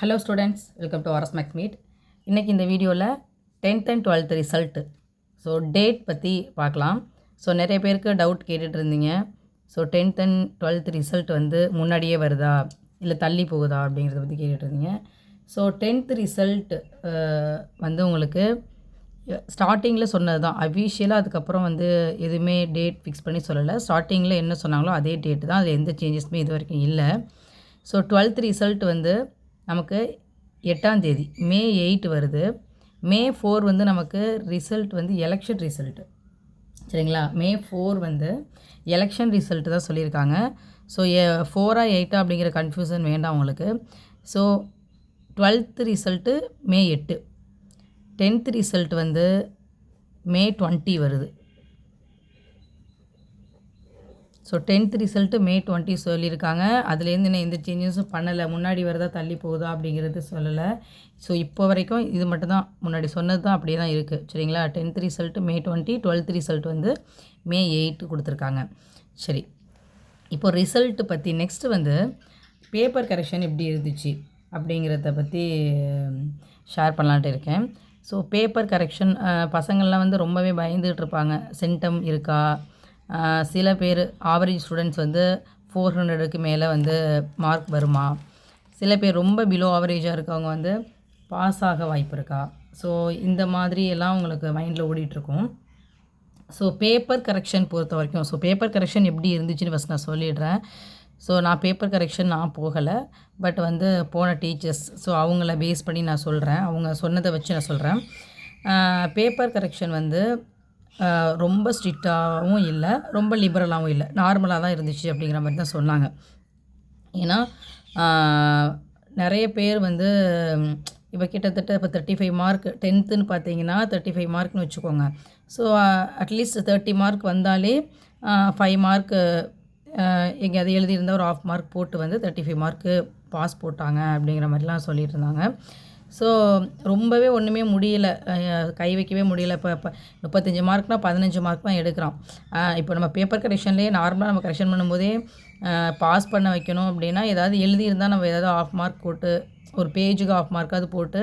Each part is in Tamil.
Hello students, welcome to RS maths meet. இன்றைக்கி இந்த வீடியோவில் 10th and 12th result date பற்றி பார்க்கலாம். நிறைய பேருக்கு டவுட் கேட்டுட்டு இருந்தீங்க. 10th and 12th ரிசல்ட் முன்னாடியே வருதா இல்லை தள்ளி போகுதா அப்படிங்கிறத பற்றி கேட்டுட்டு இருந்தீங்க. 10th ரிசல்ட் உங்களுக்கு ஸ்டார்டிங்கில் சொன்னது தான் அஃபீஷியலாக. அதுக்கப்புறம் எதுவுமே டேட் ஃபிக்ஸ் பண்ணி சொல்லலை. ஸ்டார்டிங்கில் என்ன சொன்னாங்களோ அதே டேட்டு தான். அதில் எந்த சேஞ்சஸுமே இது வரைக்கும் இல்லை. 12th ரிசல்ட் நமக்கு 8ஆம் தேதி May 8 வருது. May 4 நமக்கு ரிசல்ட் எலெக்ஷன் ரிசல்ட்டு. சரிங்களா? May 4 எலெக்ஷன் ரிசல்ட்டு தான் சொல்லியிருக்காங்க. 4ஆ 8ஆ அப்படிங்கிற கன்ஃபியூஷன் வேண்டாம் உங்களுக்கு. 12th result May 8, 10th result May 20 வருது. 10th ரிசல்ட்டு May 20 சொல்லியிருக்காங்க. அதுலேருந்து நான் எந்த சேஞ்சஸும் பண்ணலை. முன்னாடி வருதா தள்ளி போகுதா அப்படிங்கிறது சொல்லலை. இப்போ வரைக்கும் இது மட்டும்தான் முன்னாடி சொன்னது தான் அப்படியே தான் இருக்குது. சரிங்களா? 10th result May 20, 12th result May 8 கொடுத்துருக்காங்க. சரி, இப்போ ரிசல்ட்டு பற்றி நெக்ஸ்ட்டு பேப்பர் கரெக்ஷன் எப்படி இருந்துச்சு அப்படிங்கிறத பற்றி ஷேர் பண்ணலான்ட்டு இருக்கேன். பேப்பர் கரெக்ஷன் பசங்கள்லாம் ரொம்பவே பயந்துகிட்டு இருப்பாங்க. சென்டம் இருக்கா, சில பேர் ஆவரேஜ் ஸ்டூடெண்ட்ஸ் 400க்கு மேலே மார்க் வருமா, சில பேர் ரொம்ப பிலோ ஆவரேஜாக இருக்கவங்க பாஸ் ஆக வாய்ப்பு இருக்கா. இந்த மாதிரி எல்லாம் உங்களுக்கு மைண்டில் ஓடிட்டுருக்கும். பேப்பர் கரெக்ஷன் பொறுத்த வரைக்கும் பேப்பர் கரெக்ஷன் எப்படி இருந்துச்சுன்னு ஃபஸ்ட் நான் சொல்லிடுறேன். நான் பேப்பர் கரெக்ஷன் நான் போகலை, பட் போன டீச்சர்ஸ் அவங்கள பேஸ் பண்ணி நான் சொல்கிறேன். அவங்க சொன்னதை வச்சு நான் சொல்கிறேன். பேப்பர் கரெக்ஷன் ரொம்ப ஸ்ட்ரிக்டாகவும் இல்லை, ரொம்ப லிபரலாகவும் இல்லை, நார்மலாக தான் இருந்துச்சு அப்படிங்கிற மாதிரி தான் சொன்னாங்க. ஏன்னா நிறைய பேர் இப்போ கிட்டத்தட்ட இப்போ 35 மார்க் 10th பார்த்தீங்கன்னா 35 மார்க்னு வச்சுக்கோங்க. அட்லீஸ்ட் 30 மார்க் வந்தாலே 5 மார்க் எங்கேயாவது எழுதியிருந்தால் ஒரு 1/2 மார்க் போட்டு 35 மார்க்கு பாஸ் போட்டாங்க அப்படிங்கிற மாதிரிலாம் சொல்லிட்டு இருந்தாங்க. ரொம்பவே ஒன்றுமே முடியலை, கை வைக்கவே முடியலை. இப்போ 35 மார்க்னால் 15 மார்க் தான் எடுக்கிறோம். இப்போ நம்ம பேப்பர் கரெக்ஷன்லேயே நார்மலாக நம்ம கரெக்ஷன் பண்ணும்போதே பாஸ் பண்ண வைக்கணும் அப்படின்னா ஏதாவது எழுதியிருந்தால் நம்ம ஏதாவது 1/2 மார்க் போட்டு ஒரு பேஜுக்கு 1/2 மார்க்காவது போட்டு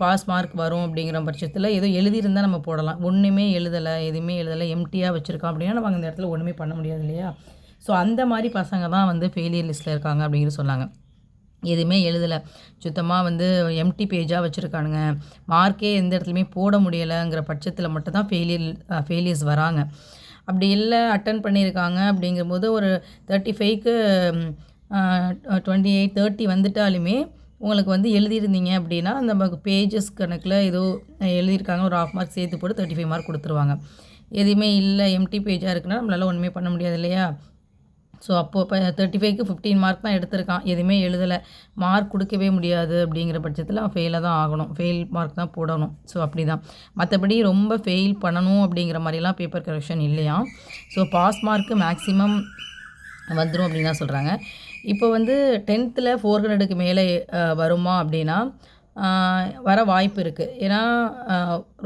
பாஸ் மார்க் வரும் அப்படிங்கிற பட்சத்தில் ஏதோ எழுதியிருந்தால் நம்ம போடலாம். ஒன்றுமே எழுதலை, எதுவுமே எழுதலை, எம்டியாக வச்சுருக்கோம் அப்படின்னா நம்ம அந்த இடத்துல ஒன்றுமே பண்ண முடியாது இல்லையா? அந்த மாதிரி பசங்க தான் ஃபெயிலியர் லிஸ்ட்டில் இருக்காங்க அப்படிங்கிற சொன்னாங்க. எதுவுமே எழுதலை, சுத்தமாக எம்டி பேஜாக வச்சுருக்கானுங்க, மார்க்கே எந்த இடத்துலையுமே போட முடியலைங்கிற பட்சத்தில் மட்டும்தான் ஃபெயிலியர்ஸ் வராங்க. அப்படி இல்லை அட்டன் பண்ணியிருக்காங்க அப்படிங்கும்போது ஒரு 35க்கு 28, 30 வந்துட்டாலுமே உங்களுக்கு எழுதியிருந்தீங்க அப்படின்னா அந்த பேஜஸ் கணக்கில் ஏதோ எழுதியிருக்காங்க, ஒரு 1/2 மார்க் சேர்த்து போட்டு 35 மார்க் கொடுத்துருவாங்க. எதுவுமே இல்லை, எம்டி பேஜாக இருக்குன்னா நம்மளால் ஒன்றுமே பண்ண முடியாது இல்லையா? அப்போது இப்போ 35க்கு 15 மார்க் தான் எடுத்திருக்கான், எதுவுமே எழுதலை, மார்க் கொடுக்கவே முடியாது அப்படிங்கிற பட்சத்தில் அவன் ஃபெயிலாக தான் ஆகணும், ஃபெயில் மார்க் தான் போடணும். அப்படி தான். மற்றபடி ரொம்ப ஃபெயில் பண்ணணும் அப்படிங்கிற மாதிரிலாம் பேப்பர் கரெக்ஷன் இல்லையா. பாஸ் மார்க்கு மேக்ஸிமம் வந்துடும் அப்படின்னு தான் சொல்கிறாங்க. இப்போ 10th 400க்கு மேலே வருமா அப்படின்னா வர வாய்ப்பு இருக்குது. ஏன்னா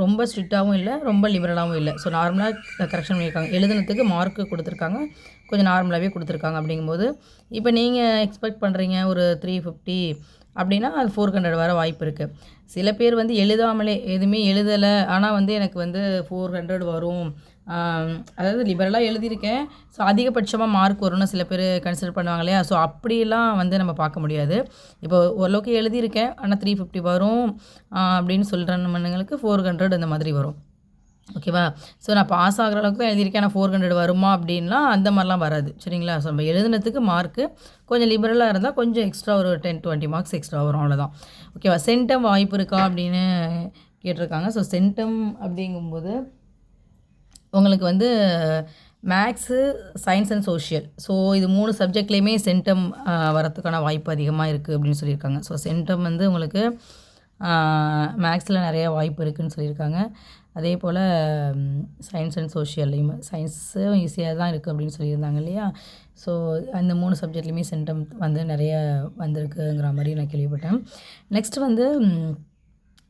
ரொம்ப ஸ்ட்ரிக்டாகவும் இல்லை, ரொம்ப லிபரலாகவும் இல்லை. நார்மலாக கரெக்ஷன் பண்ணியிருக்காங்க, எழுதுனதுக்கு மார்க்கு கொடுத்துருக்காங்க, கொஞ்சம் நார்மலாகவே கொடுத்துருக்காங்க. அப்படிங்கும்போது இப்போ நீங்கள் எக்ஸ்பெக்ட் பண்ணுறீங்க ஒரு 350 அப்படின்னா அது 400 வர வாய்ப்பு இருக்குது. சில பேர் எழுதாமலே எதுவுமே எழுதலை, ஆனால் எனக்கு 400 வரும், அதாவது லிபரலாக எழுதியிருக்கேன், அதிகபட்சமாக மார்க் வரும்னு சில பேர் கன்சிடர் பண்ணுவாங்க இல்லையா? அப்படிலாம் நம்ம பார்க்க முடியாது. இப்போ ஓரளவுக்கு எழுதியிருக்கேன் ஆனால் 350 வரும் அப்படின்னு சொல்கிறவங்களுக்கு 400 இந்த மாதிரி வரும். ஓகேவா? நான் பாஸ் ஆகிற அளவுக்கு தான் எழுதியிருக்கேன், ஆனால் 400 வருமா அப்படின்லாம் அந்த மாதிரிலாம் வராது. சரிங்களா? நம்ம எழுதுனதுக்கு மார்க்கு கொஞ்சம் லிபரலாக இருந்தால் கொஞ்சம் எக்ஸ்ட்ரா ஒரு 10-20 மார்க்ஸ் எக்ஸ்ட்ரா வரும், அவ்வளோதான். ஓகேவா? சென்டம் வாய்ப்பு இருக்கா அப்படின்னு கேட்டிருக்காங்க. சென்டம் அப்படிங்கும்போது உங்களுக்கு மேக்ஸு, சயின்ஸ் அண்ட் சோஷியல், இது 3 சப்ஜெக்ட்லேயுமே சென்டம் வரத்துக்கான வாய்ப்பு அதிகமாக இருக்குது அப்படின்னு சொல்லியிருக்காங்க. சென்டம் உங்களுக்கு மேக்ஸில் நிறைய வாய்ப்பு இருக்குதுன்னு சொல்லியிருக்காங்க. அதே போல் சயின்ஸ் அண்ட் சோஷியல்லையும் சயின்ஸும் ஈஸியாக தான் இருக்குது அப்படின்னு சொல்லியிருந்தாங்க இல்லையா? அந்த 3 சப்ஜெக்ட்லேயுமே சென்டம் நிறைய வந்திருக்குங்கிற மாதிரி நான் கேள்விப்பட்டேன். நெக்ஸ்ட்டு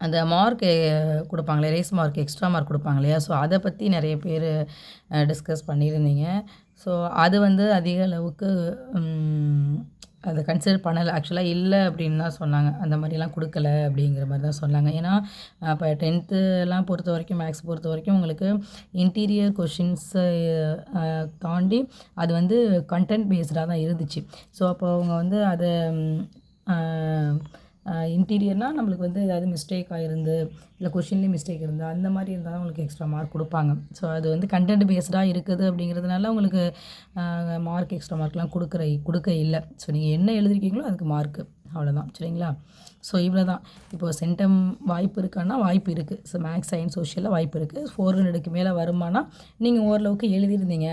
அந்த மார்க் கொடுப்பாங்களே, ரேஸ் மார்க், எக்ஸ்ட்ரா மார்க் கொடுப்பாங்க இல்லையா? அதை பற்றி நிறைய பேர் டிஸ்கஸ் பண்ணியிருந்தீங்க. அது அதிக அளவுக்கு அதை கன்சிடர் பண்ணலை. ஆக்சுவலாக இல்லை அப்படின்னு தான் சொன்னாங்க. அந்த மாதிரிலாம் கொடுக்கல அப்படிங்கிற மாதிரி தான் சொன்னாங்க. ஏன்னா இப்போ 10த்துலாம் பொறுத்த வரைக்கும், மேக்ஸ் பொறுத்த வரைக்கும் உங்களுக்கு இன்டீரியர் கொஷின்ஸை தாண்டி அது வந்து கன்டென்ட் பேஸ்டாக தான் இருந்துச்சு. ஸோ அப்போ அவங்க வந்து அதை இன்டீரியர்னால் நம்மளுக்கு வந்து ஏதாவது மிஸ்டேக் ஆகிருந்து, இல்லை கொஷின்லேயும் மிஸ்டேக் இருந்தால் அந்த மாதிரி இருந்தால் தான் உங்களுக்கு எக்ஸ்ட்ரா மார்க் கொடுப்பாங்க. ஸோ அது வந்து கன்டென்ட் பேஸ்டாக இருக்குது அப்படிங்கிறதுனால உங்களுக்கு மார்க் எக்ஸ்ட்ரா மார்க்லாம் கொடுக்க இல்லை. ஸோ நீங்கள் என்ன எழுதிருக்கீங்களோ அதுக்கு மார்க்கு, அவ்வளோதான். சரிங்களா? ஸோ இவ்வளோ தான். இப்போது சென்டம் வாய்ப்பு இருக்கான்னா வாய்ப்பு இருக்குது. ஸோ மேக்ஸ், சயின்ஸ், சோஷியலில் வாய்ப்பு இருக்குது. 400க்கு மேலே வருமானா நீங்கள் ஓரளவுக்கு எழுதியிருந்தீங்க,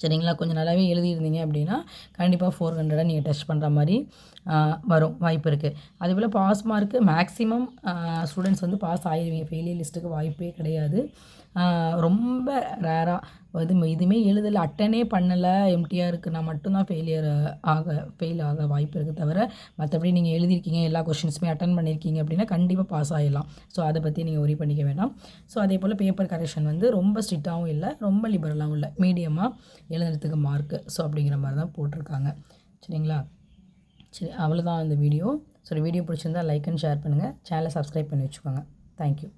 சரிங்களா, கொஞ்சம் நல்லாவே எழுதியிருந்தீங்க அப்படின்னா கண்டிப்பாக 400 நீங்கள் டச் பண்ணுற மாதிரி வரும், வாய்ப்பு இருக்குது. அதேபோல் பாஸ் மார்க்கு மேக்ஸிமம் ஸ்டூடெண்ட்ஸ் வந்து பாஸ் ஆகிடுவீங்க. ஃபெயிலியர் லிஸ்ட்டுக்கு வாய்ப்பே கிடையாது. ரொம்ப ரேராக இதுவுமே எழுதலை, அட்டனே பண்ணலை, எம்டியாக இருக்குன்னா மட்டும்தான் ஃபெயில் ஆக வாய்ப்பு இருக்குது. தவிர மற்றபடி நீங்கள் எழுதியிருக்கீங்க, எல்லா கொஷின்ஸுமே அட்டன் பண்ணியிருக்கீங்க அப்படின்னா கண்டிப்பாக பாஸ் ஆகிடலாம். ஸோ அதை பற்றி நீங்கள் ஒரி பண்ணிக்க வேண்டாம். ஸோ அதே போல் பேப்பர் கரெக்ஷன் வந்து ரொம்ப ஸ்ட்ரிக்டாகவும் இல்லை, ரொம்ப லிபரலாகவும் இல்லை, மீடியமாக எழுதுறதுக்கு மார்க்கு. ஸோ அப்படிங்கிற மாதிரி தான் போட்டிருக்காங்க. சரிங்களா? சரி, அவ்வளோதான் இந்த வீடியோ. ஸோ வீடியோ பிடிச்சிருந்தால் லைக் அண்ட் ஷேர் பண்ணுங்கள். சேனலை சப்ஸ்கிரைப் பண்ணி வச்சுக்கோங்க. தேங்க்யூ.